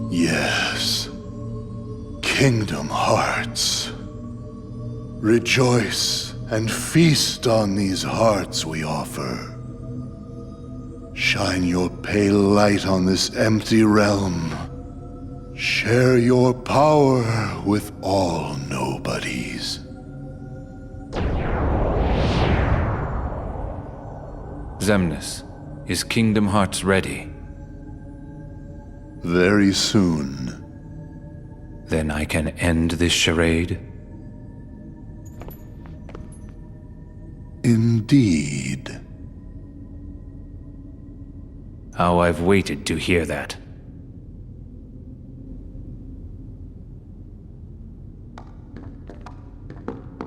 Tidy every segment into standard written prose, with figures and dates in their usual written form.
Yes. Kingdom Hearts. Rejoice and feast on these hearts we offer. Shine your pale light on this empty realm. Share your power with all nobodies. Xemnas, is Kingdom Hearts ready? Very soon. Then I can end this charade? Indeed. How I've waited to hear that.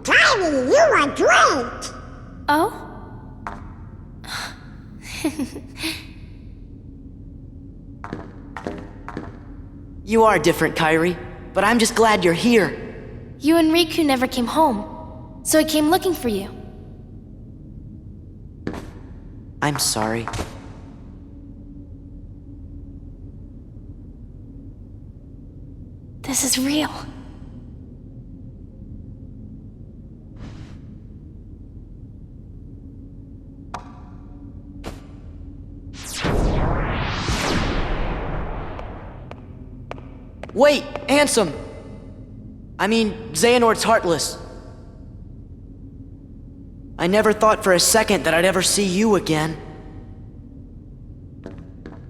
Tiny, you are great! Oh? You are different, Kairi, but I'm just glad you're here. You and Riku never came home, so I came looking for you. I'm sorry. This is real. Wait, Ansem! I mean, Xehanort's heartless. I never thought for a second that I'd ever see you again.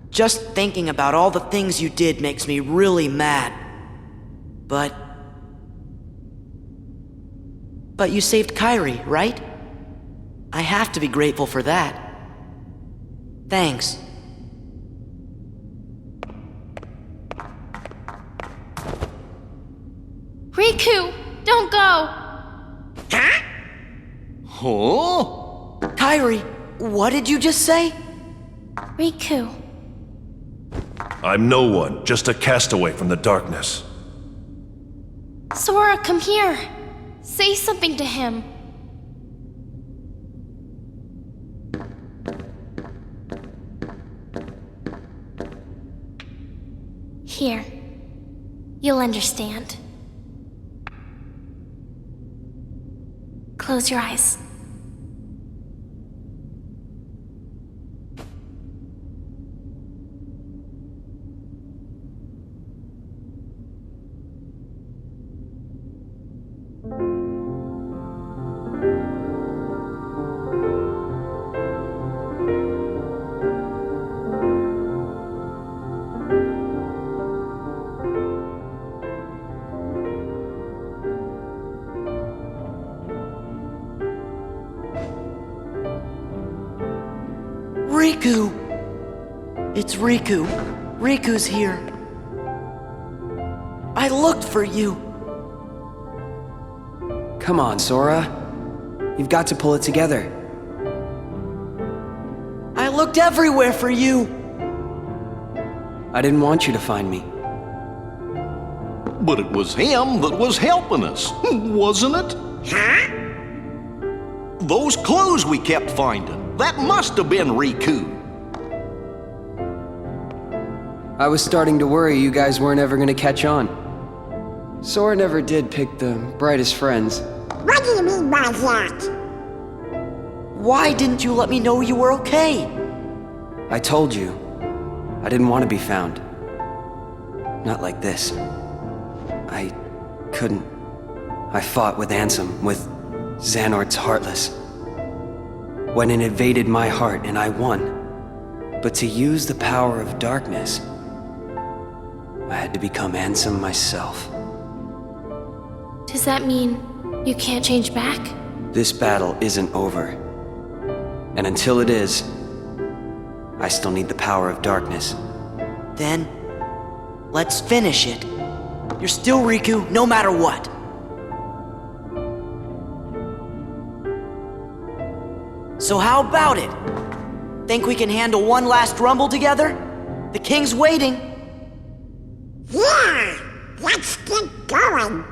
Just thinking about all the things you did makes me really mad. But you saved Kairi, right? I have to be grateful for that. Thanks. Riku, don't go! Huh? Oh? Kairi, what did you just say? Riku. I'm no one, just a castaway from the darkness. Sora, come here. Say something to him. Here. You'll understand. Close your eyes. Riku! It's Riku. Riku's here. I looked for you. Come on, Sora. You've got to pull it together. I looked everywhere for you! I didn't want you to find me. But it was him that was helping us, wasn't it? Huh? Those clues we kept finding, that must have been Riku. I was starting to worry you guys weren't ever gonna catch on. Sora never did pick the brightest friends. What do you mean by that? Why didn't you let me know you were okay? I told you, I didn't want to be found. Not like this. I couldn't. I fought with Ansem, with Xehanort's Heartless. When it invaded my heart and I won. But to use the power of darkness, I had to become Ansem myself. Does that mean you can't change back? This battle isn't over. And until it is, I still need the power of darkness. Then, let's finish it. You're still Riku, no matter what. So how about it? Think we can handle one last rumble together? The king's waiting. Yeah! Let's get going!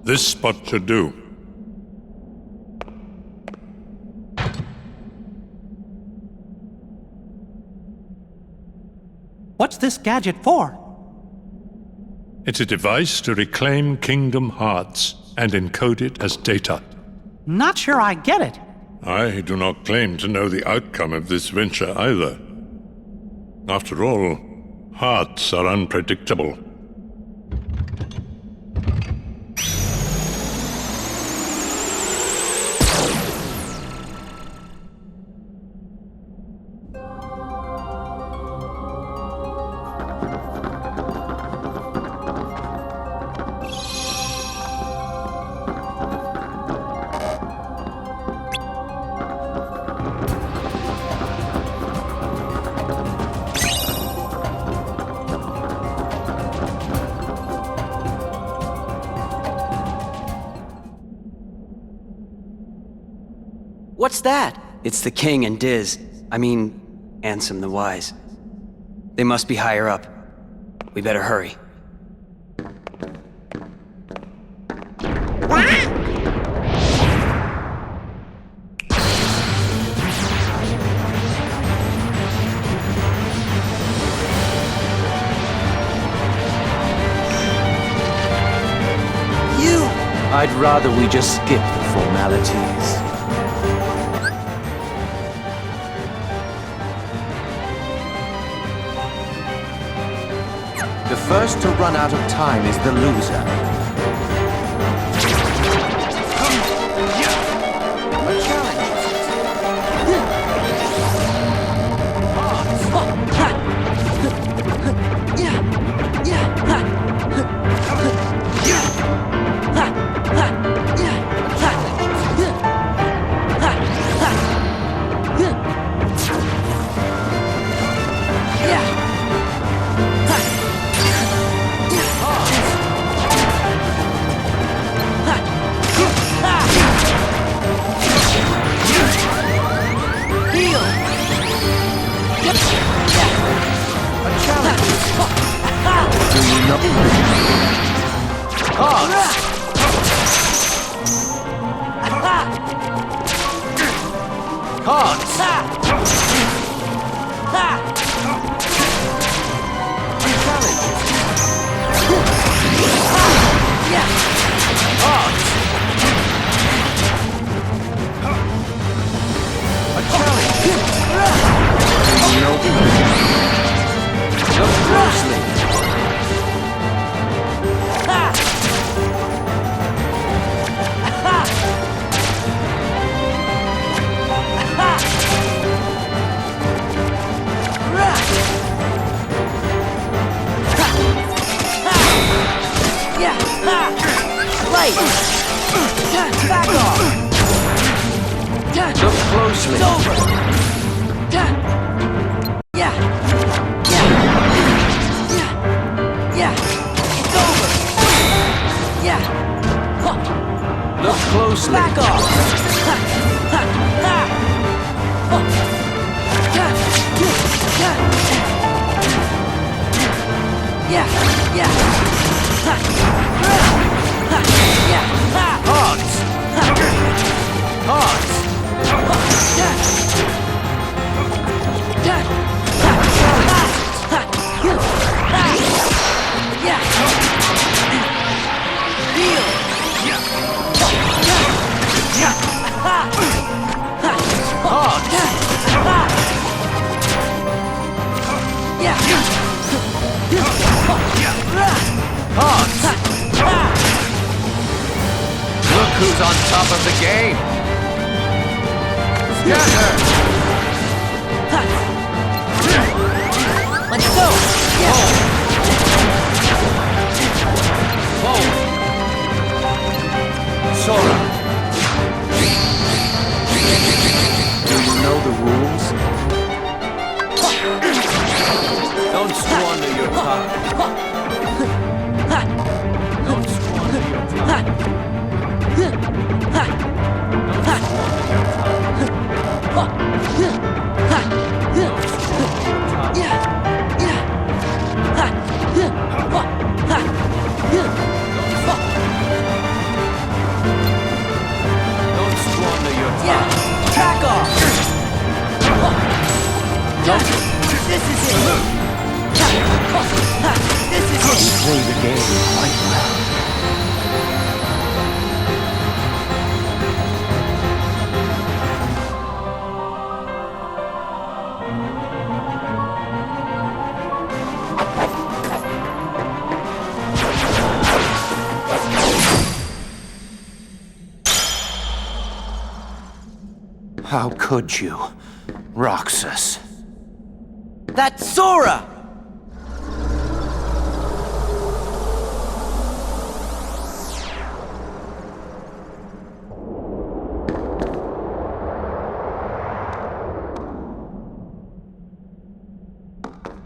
This spot should do. What's this gadget for? It's a device to reclaim Kingdom Hearts and encode it as data. Not sure I get it. I do not claim to know the outcome of this venture either. After all, hearts are unpredictable. What's that? It's the king and Diz. I mean, Ansem the Wise. They must be higher up. We better hurry. I'd rather we just skip the formalities. The first to run out of time is the loser. Right! Back off! Look closely. It's over! Yeah! Yeah! Yeah! It's over! Yeah! Look closely. Back off! Yeah! Yeah! Hearts! Hearts! Look who's on top of the game! Scatter! Let's go! Forward! Sora! Do you know the rules? Don't squander your time. Don't squander your time. Don't squander your time. Back off! Don't This is it! This is it! play the game quite well. How could you, Roxas? That's Sora!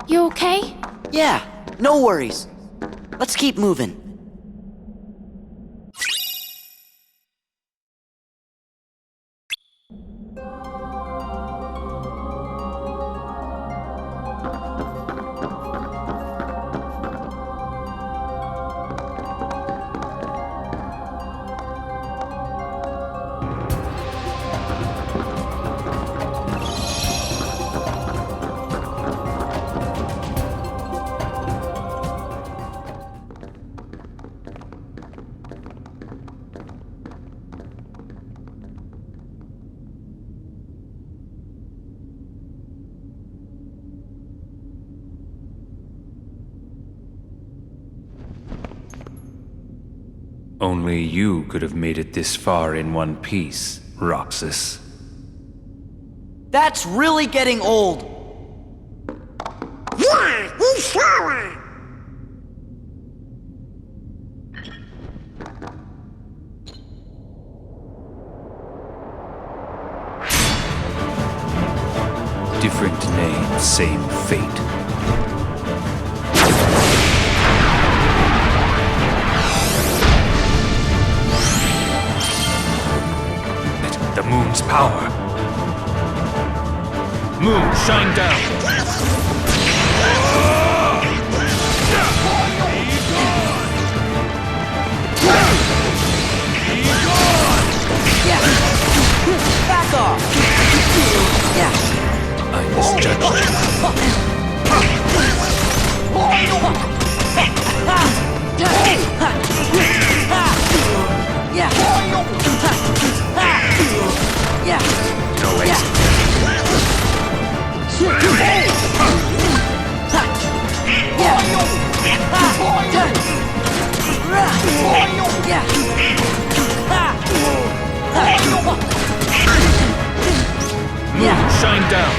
You okay? Yeah, no worries. Let's keep moving. Only you could have made it this far in one piece, Roxas. That's really getting old. Yeah, he's Sora. Different name, same fate. The moon's power. Moon, shine down. Yeah. Back off. Yeah. I misjudged you. Yeah. Yeah. No exit. Yeah. Shine down.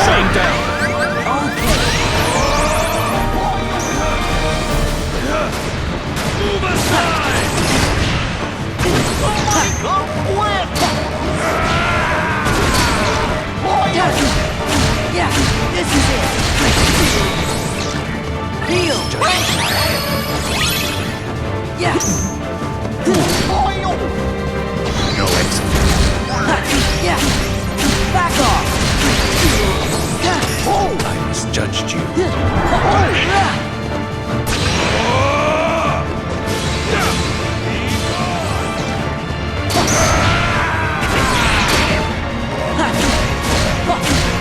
Shut him down. Move aside! Yeah, this is it. Heal. Yeah. No exit. Yeah. Back off. I misjudged you.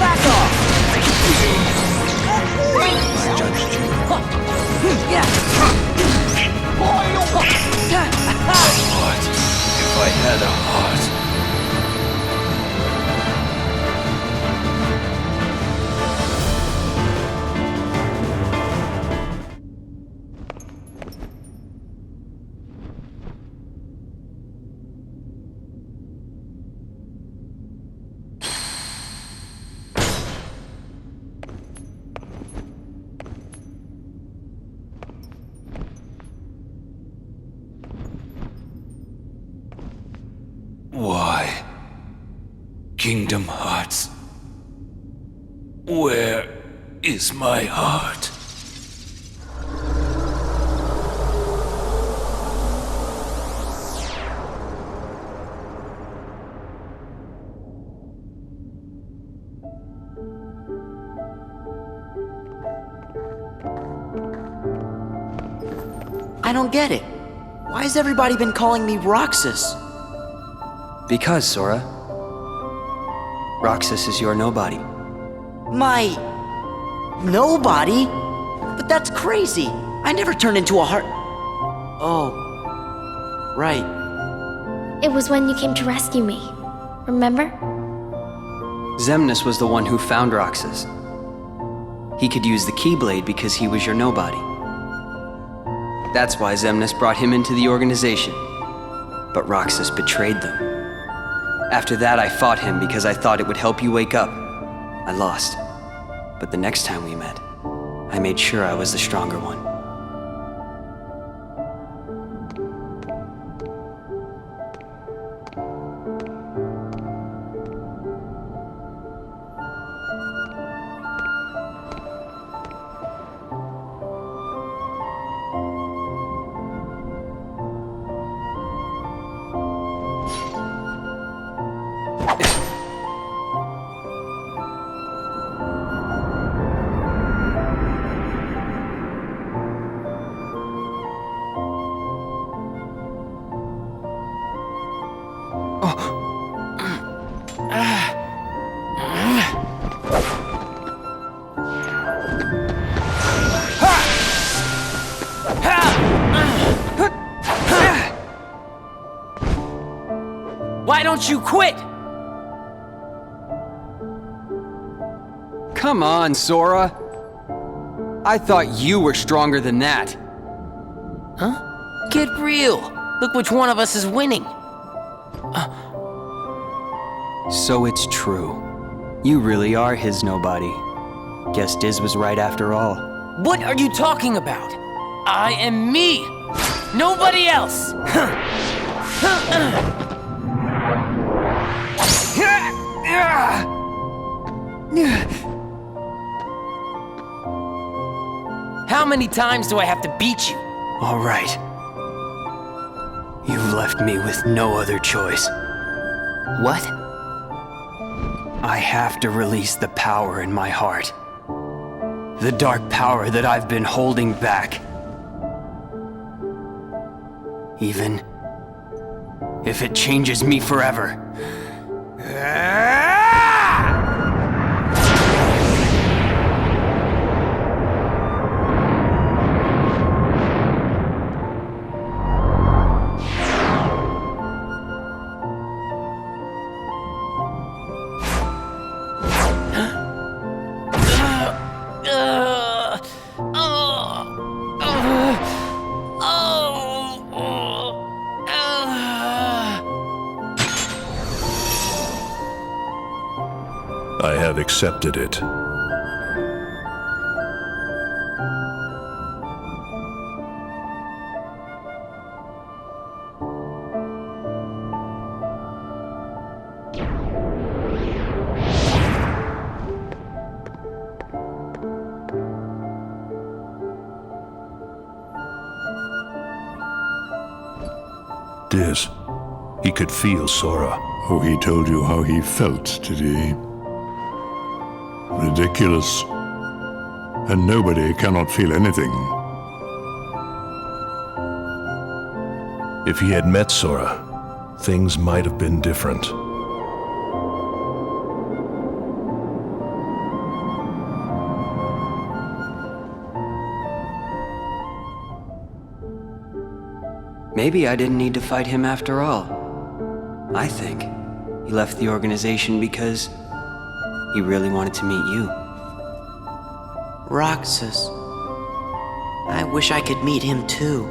Back off. Misjudged you. Yeah. What if I had a heart? Why? Kingdom Hearts. Where is my heart? I don't get it. Why has everybody been calling me Roxas? Because, Sora, Roxas is your nobody. My... nobody? But that's crazy. I never turned into a heart... Oh. Right. It was when you came to rescue me. Remember? Xemnas was the one who found Roxas. He could use the Keyblade because he was your nobody. That's why Xemnas brought him into the organization. But Roxas betrayed them. After that, I fought him because I thought it would help you wake up. I lost. But the next time we met, I made sure I was the stronger one. Why don't you quit? Come on, Sora. I thought you were stronger than that. Huh? Get real. Look which one of us is winning. So it's true. You really are his nobody. Guess Diz was right after all. What are you talking about? I am me. Nobody else. How many times do I have to beat you? All right. You've left me with no other choice. What? I have to release the power in my heart. The dark power that I've been holding back. Even if it changes me forever. I have accepted it. Diz, he could feel Sora. Oh, he told you how he felt, did he? Ridiculous. And nobody cannot feel anything. If he had met Sora, things might have been different. Maybe I didn't need to fight him after all. I think he left the organization because he really wanted to meet you. Roxas. I wish I could meet him too.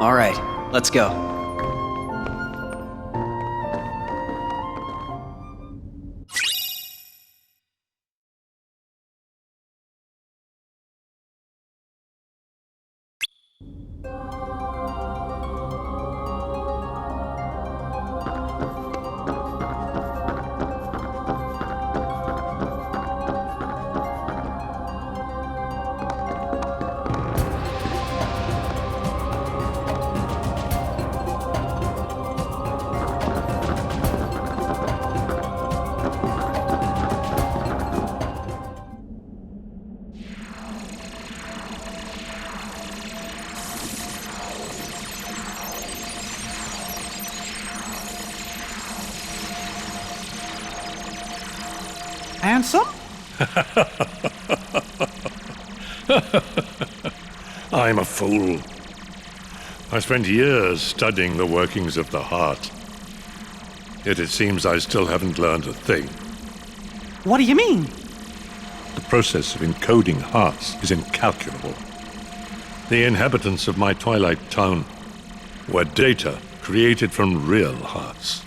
All right, let's go. Handsome? I'm a fool. I spent years studying the workings of the heart. Yet it seems I still haven't learned a thing. What do you mean? The process of encoding hearts is incalculable. The inhabitants of my twilight town were data created from real hearts.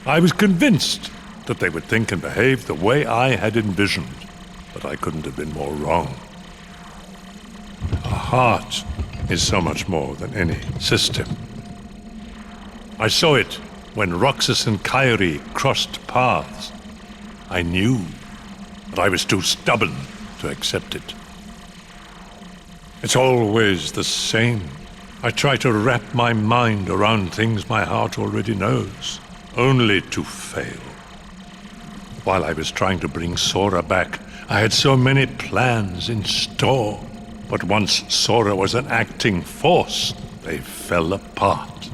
I was convinced that they would think and behave the way I had envisioned, but I couldn't have been more wrong. A heart is so much more than any system. I saw it when Roxas and Kairi crossed paths. I knew, but I was too stubborn to accept it. It's always the same. I try to wrap my mind around things my heart already knows, only to fail. While I was trying to bring Sora back, I had so many plans in store. But once Sora was an acting force, they fell apart.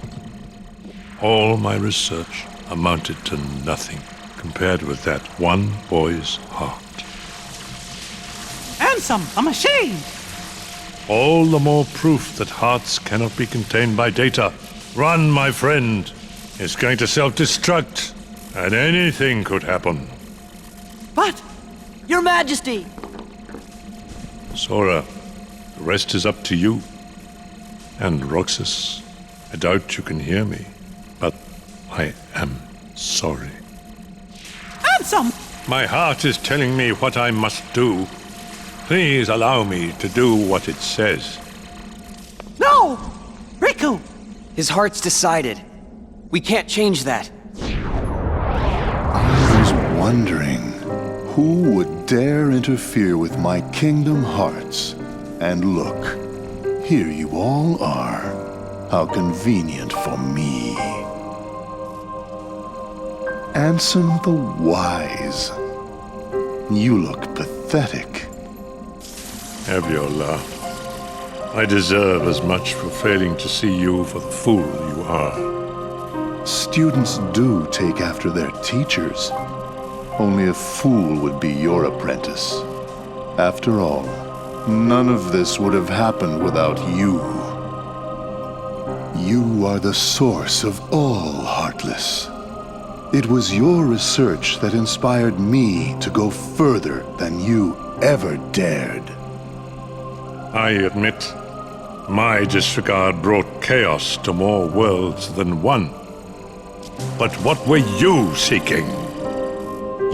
All my research amounted to nothing compared with that one boy's heart. Handsome, I'm ashamed. All the more proof that hearts cannot be contained by data. Run, my friend. It's going to self-destruct, and anything could happen. But... Your Majesty! Sora, the rest is up to you. And Roxas, I doubt you can hear me, but I am sorry. Handsome! My heart is telling me what I must do. Please allow me to do what it says. No! Riku! His heart's decided. We can't change that. I was wondering who would dare interfere with my kingdom hearts. And look, here you all are. How convenient for me. Ansem the Wise. You look pathetic. Have your laugh. I deserve as much for failing to see you for the fool you are. Students do take after their teachers. Only a fool would be your apprentice. After all, none of this would have happened without you. You are the source of all Heartless. It was your research that inspired me to go further than you ever dared. I admit, my disregard brought chaos to more worlds than one. But what were you seeking?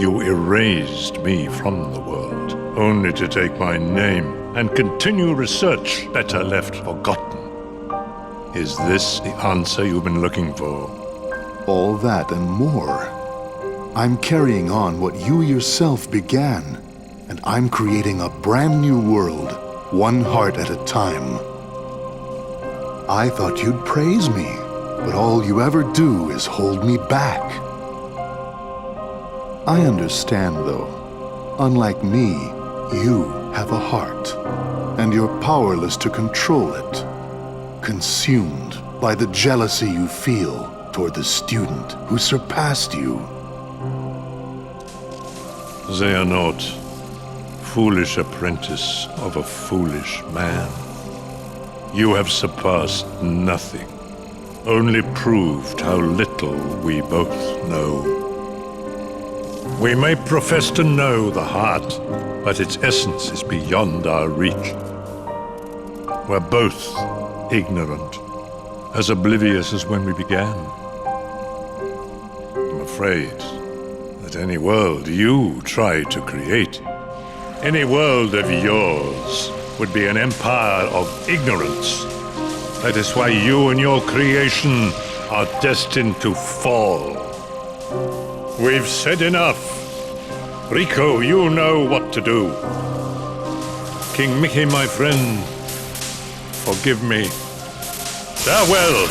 You erased me from the world, only to take my name and continue research better left forgotten. Is this the answer you've been looking for? All that and more. I'm carrying on what you yourself began, and I'm creating a brand new world, one heart at a time. I thought you'd praise me, but all you ever do is hold me back. I understand, though. Unlike me, you have a heart, and you're powerless to control it. Consumed by the jealousy you feel toward the student who surpassed you. Xehanort, foolish apprentice of a foolish man. You have surpassed nothing, only proved how little we both know. We may profess to know the heart, but its essence is beyond our reach. We're both ignorant, as oblivious as when we began. I'm afraid that any world you try to create, any world of yours, would be an empire of ignorance. That is why you and your creation are destined to fall. We've said enough. Rico, you know what to do. King Mickey, my friend, forgive me. Farewell!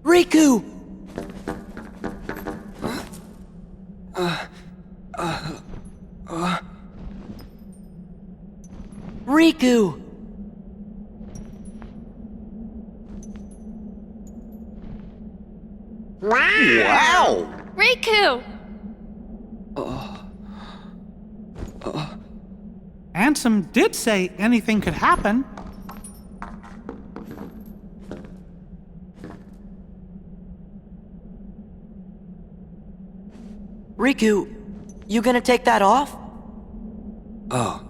Riku! Riku! Wow! Riku! Ansem did say anything could happen. Riku, you gonna take that off? Oh.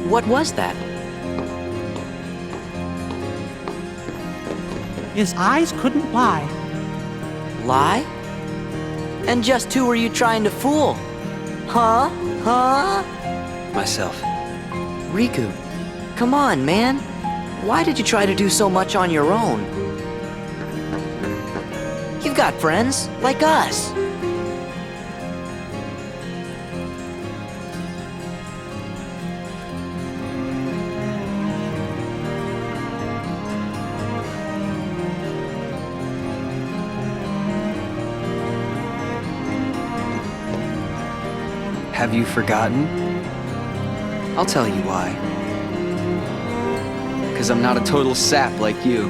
What was that? His eyes couldn't lie. Lie? And just who were you trying to fool? Huh? Huh? Myself. Riku, come on, man. Why did you try to do so much on your own? You've got friends, like us. Have you forgotten? I'll tell you why. 'Cause I'm not a total sap like you.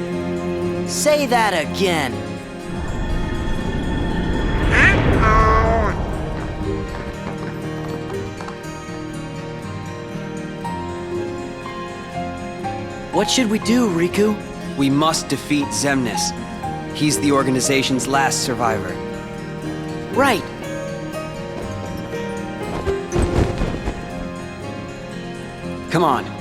Say that again. What should we do, Riku? We must defeat Xemnas. He's the organization's last survivor. Right. Come on.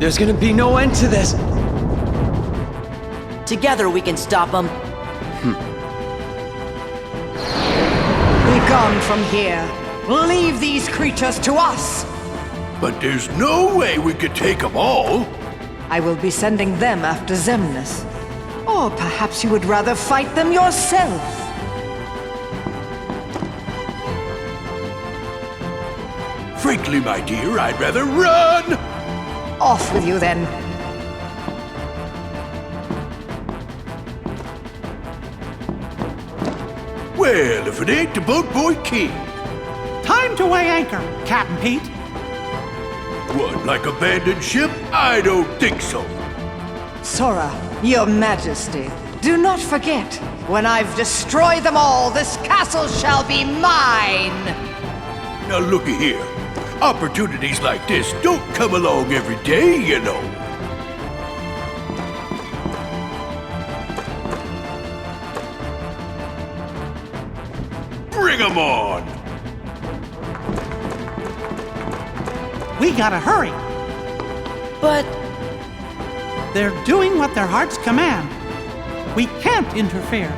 There's gonna be no end to this. Together we can stop them. Be gone from here. Leave these creatures to us. But there's no way we could take them all. I will be sending them after Xemnas. Or perhaps you would rather fight them yourself. Frankly, my dear, I'd rather run! Off with you then. Well, if it ain't the Boat Boy King. Time to weigh anchor, Captain Pete. What, like abandoned ship? I don't think so. Sora, your majesty, do not forget, when I've destroyed them all, this castle shall be mine! Now looky here. Opportunities like this don't come along every day, you know. Bring 'em on! We gotta hurry. But They're doing what their hearts command. We can't interfere.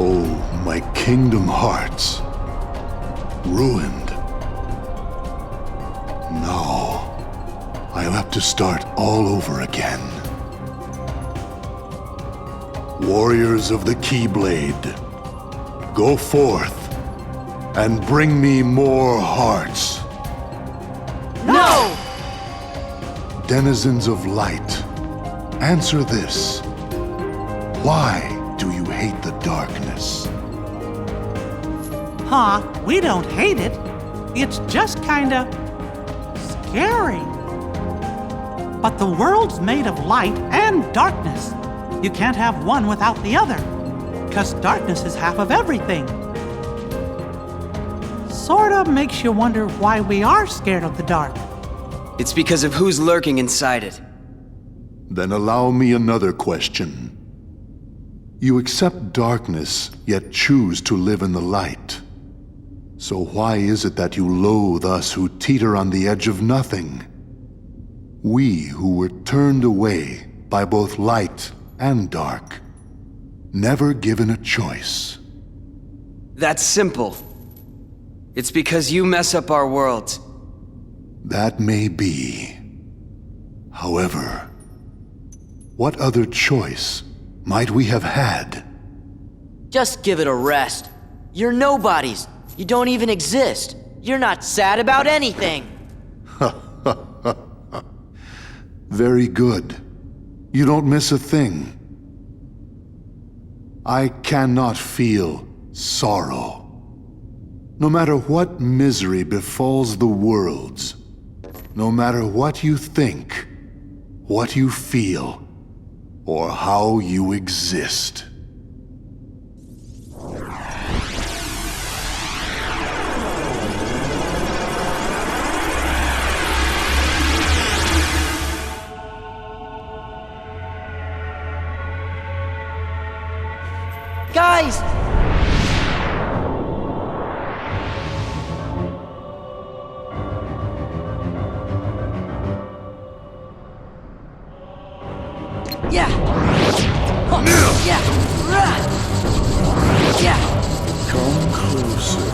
Oh, my kingdom hearts. Ruined. No. I'll have to start all over again. Warriors of the Keyblade, go forth and bring me more hearts. no! Denizens of light, answer this. Why do you hate the darkness? Huh, we don't hate it. It's just kinda scary. But the world's made of light and darkness. You can't have one without the other, 'cause darkness is half of everything. Sorta makes you wonder why we are scared of the dark. It's because of who's lurking inside it. Then allow me another question. You accept darkness, yet choose to live in the light. So why is it that you loathe us who teeter on the edge of nothing? We who were turned away by both light and dark, never given a choice. That's simple. It's because you mess up our worlds. That may be. However, what other choice might we have had? Just give it a rest. You're nobodies. You don't even exist. You're not sad about anything. Very good. You don't miss a thing. I cannot feel sorrow. No matter what misery befalls the worlds, no matter what you think, what you feel, or how you exist. Guys! Yeah! Huh. Yeah! Yeah! Come closer.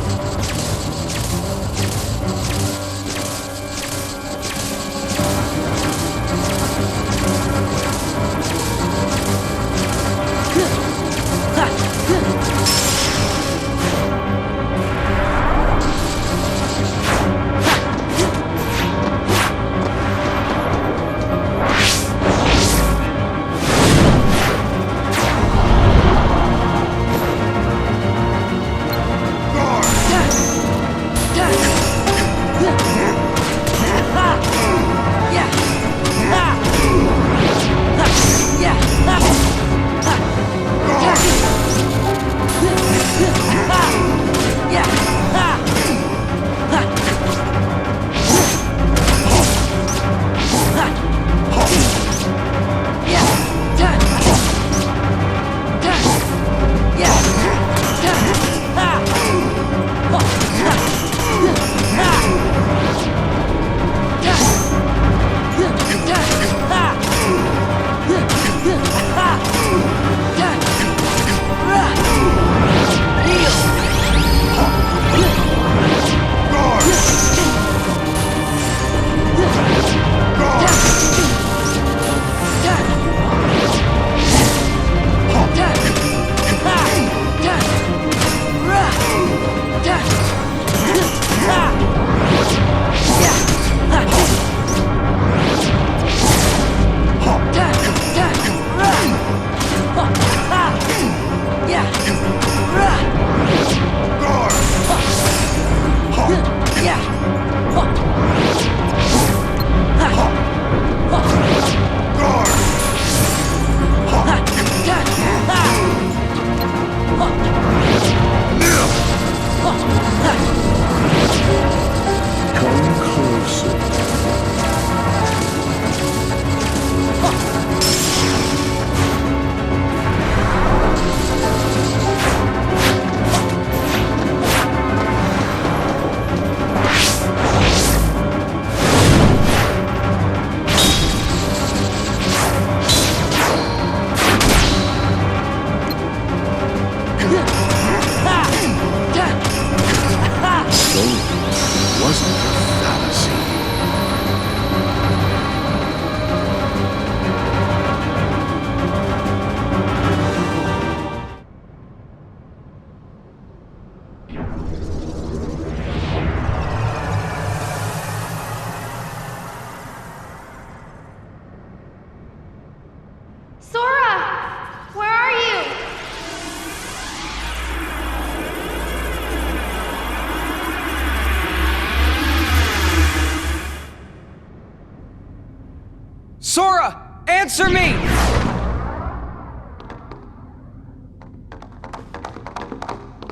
Answer me!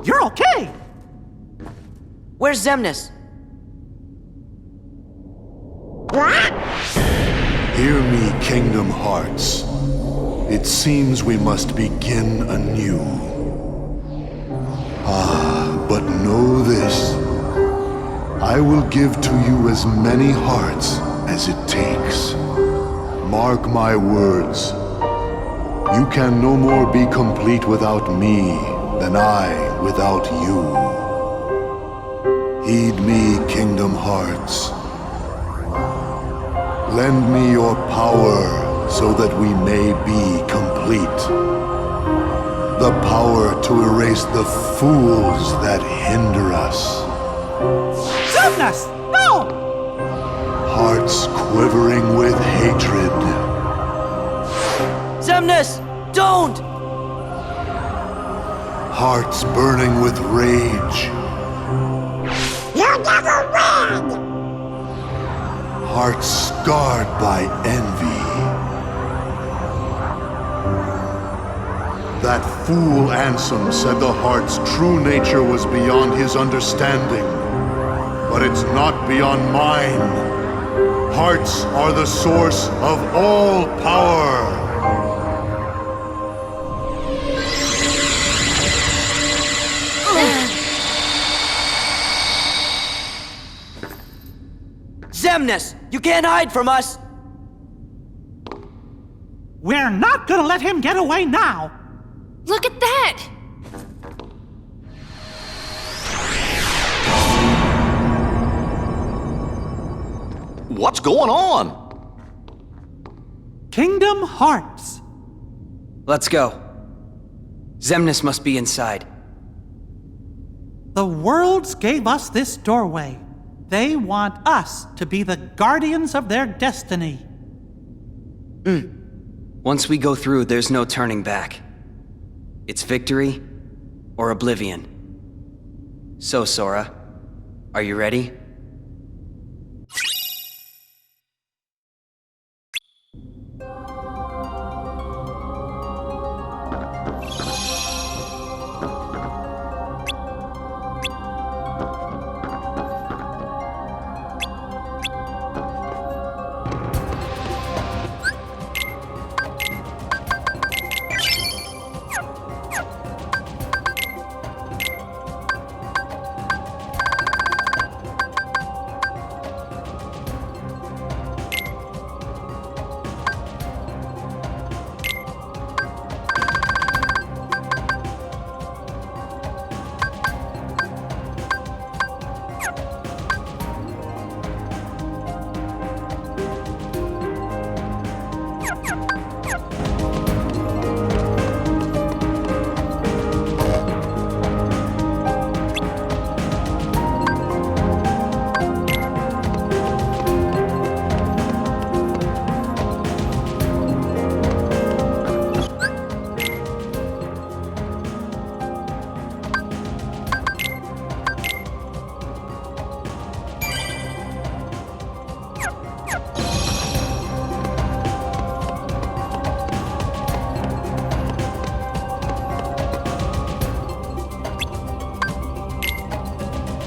You're okay! Where's Xemnas? Hear me, Kingdom Hearts. It seems we must begin anew. But know this. I will give to you as many hearts as it takes. Mark my words. You can no more be complete without me than I without you. Heed me, Kingdom Hearts. Lend me your power so that we may be complete. The power to erase the fools that hinder us. Xemnas! No! Hearts quivering with hatred. Xemnas! Don't! Hearts burning with rage. You never win! Hearts scarred by envy. That fool Ansem said the heart's true nature was beyond his understanding. But it's not beyond mine. Hearts are the source of all power. Xemnas! You can't hide from us! We're not gonna let him get away now! Look at that! What's going on? Kingdom Hearts. Let's go. Xemnas must be inside. The worlds gave us this doorway. They want us to be the guardians of their destiny. Once we go through, there's no turning back. It's victory or oblivion. So, Sora, are you ready?